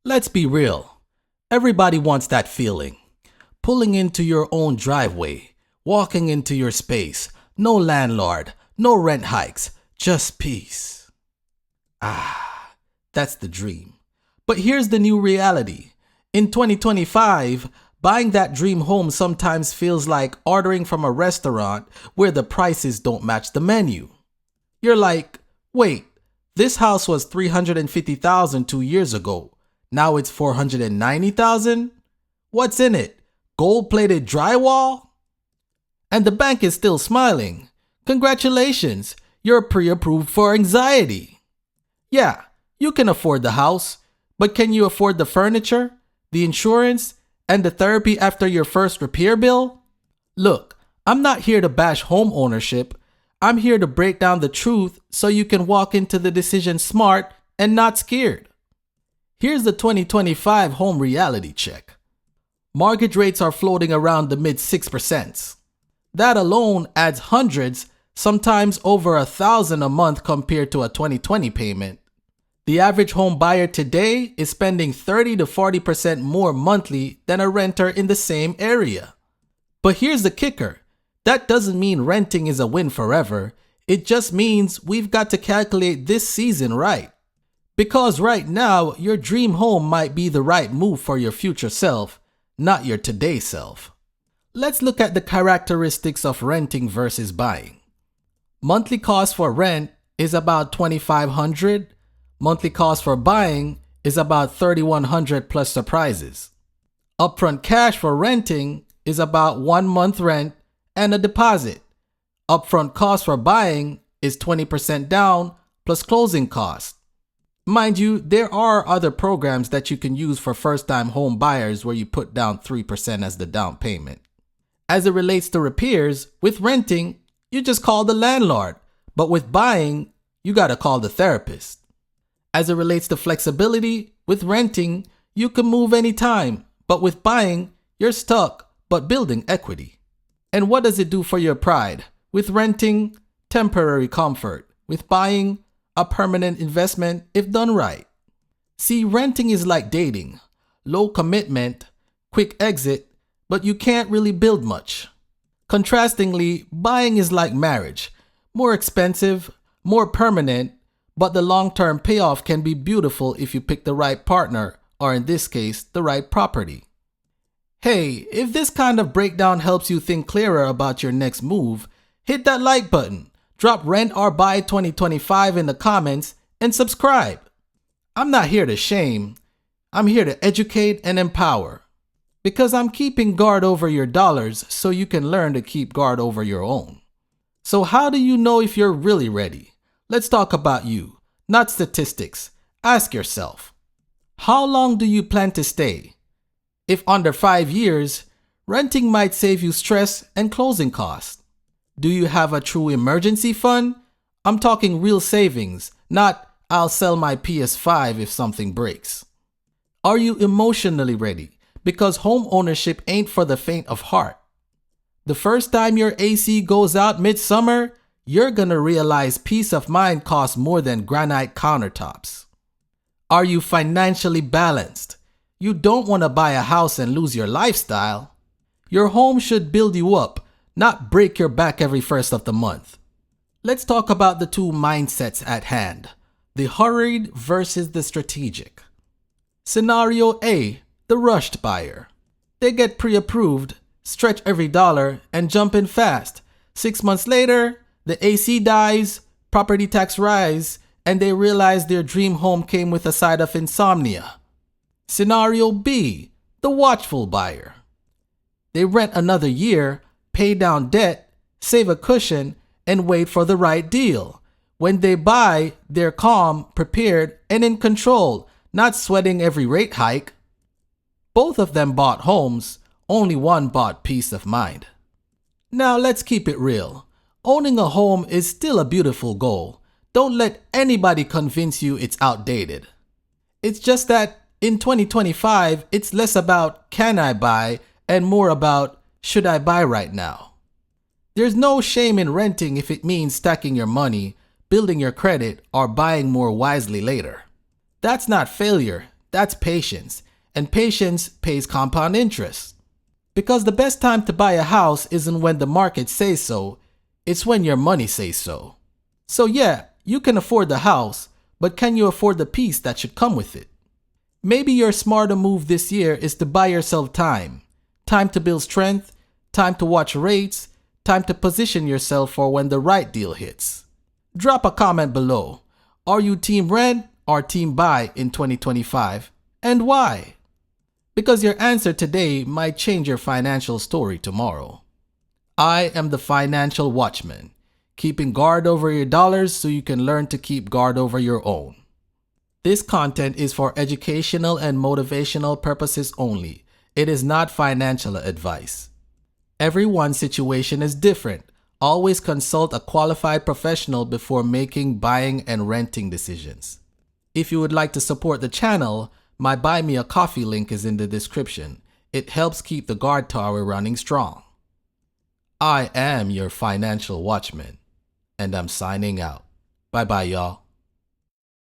Let's be real. Everybody wants that feeling. Pulling into your own driveway, walking into your space, no landlord, no rent hikes, just peace. That's the dream. But here's the new reality. In 2025, buying that dream home sometimes feels like ordering from a restaurant where the prices don't match the menu. You're like, wait, this house was $350,000 2 years ago. Now it's $490,000? What's in it? Gold-plated drywall? And the bank is still smiling. Congratulations, you're pre-approved for anxiety. Yeah, you can afford the house, but can you afford the furniture, the insurance, and the therapy after your first repair bill? Look, I'm not here to bash home ownership. I'm here to break down the truth so you can walk into the decision smart and not scared. Here's the 2025 home reality check. Mortgage rates are floating around the mid 6%. That alone adds hundreds, sometimes over $1,000 a month compared to a 2020 payment. The average home buyer today is spending 30 to 40% more monthly than a renter in the same area. But here's the kicker. That doesn't mean renting is a win forever. It just means we've got to calculate this season right. Because right now, your dream home might be the right move for your future self, not your today self. Let's look at the characteristics of renting versus buying. Monthly cost for rent is about $2,500. Monthly cost for buying is about $3,100 plus surprises. Upfront cash for renting is about 1 month rent and a deposit. Upfront cost for buying is 20% down plus closing costs. Mind you, there are other programs that you can use for first-time home buyers where you put down 3% as the down payment. As it relates to repairs, with renting, you just call the landlord, but with buying, you gotta call the therapist. As it relates to flexibility, with renting, you can move anytime, but with buying, you're stuck, but building equity. And what does it do for your pride? With renting, temporary comfort. With buying, a permanent investment if done right. See, renting is like dating. Low commitment, quick exit, but you can't really build much. Contrastingly, buying is like marriage. More expensive, more permanent, but the long-term payoff can be beautiful if you pick the right partner, or in this case, the right property. Hey, if this kind of breakdown helps you think clearer about your next move, hit that like button. Drop Rent or Buy 2025 in the comments and subscribe. I'm not here to shame. I'm here to educate and empower. Because I'm keeping guard over your dollars so you can learn to keep guard over your own. So how do you know if you're really ready? Let's talk about you, not statistics. Ask yourself, how long do you plan to stay? If under 5 years, renting might save you stress and closing costs. Do you have a true emergency fund? I'm talking real savings, not I'll sell my PS5 if something breaks. Are you emotionally ready? Because home ownership ain't for the faint of heart. The first time your AC goes out midsummer, you're gonna realize peace of mind costs more than granite countertops. Are you financially balanced? You don't want to buy a house and lose your lifestyle. Your home should build you up, not break your back every first of the month. Let's talk about the two mindsets at hand, the hurried versus the strategic. Scenario A, the rushed buyer. They get pre-approved, stretch every dollar, and jump in fast. 6 months later, the AC dies, property tax rise, and they realize their dream home came with a side of insomnia. Scenario B, the watchful buyer. They rent another year, pay down debt, save a cushion, and wait for the right deal. When they buy, they're calm, prepared, and in control, not sweating every rate hike. Both of them bought homes, only one bought peace of mind. Now let's keep it real. Owning a home is still a beautiful goal. Don't let anybody convince you it's outdated. It's just that in 2025, it's less about can I buy and more about should I buy right now. There's no shame in renting if it means stacking your money, building your credit, or buying more wisely later. That's not failure, That's patience, and patience pays compound interest. Because the best time to buy a house isn't when the market says so, it's when your money says so. So yeah, you can afford the house, but can you afford the peace that should come with it? Maybe your smarter move this year is to buy yourself time. Time to build strength, time to watch rates, time to position yourself for when the right deal hits. Drop a comment below. Are you team rent or team buy in 2025? And why? Because your answer today might change your financial story tomorrow. I am the financial watchman, keeping guard over your dollars so you can learn to keep guard over your own. This content is for educational and motivational purposes only. It is not financial advice. Everyone's situation is different. Always consult a qualified professional before making buying and renting decisions. If you would like to support the channel, my Buy Me a Coffee link is in the description. It helps keep the guard tower running strong. I am your financial watchman, and I'm signing out. Bye-bye, y'all.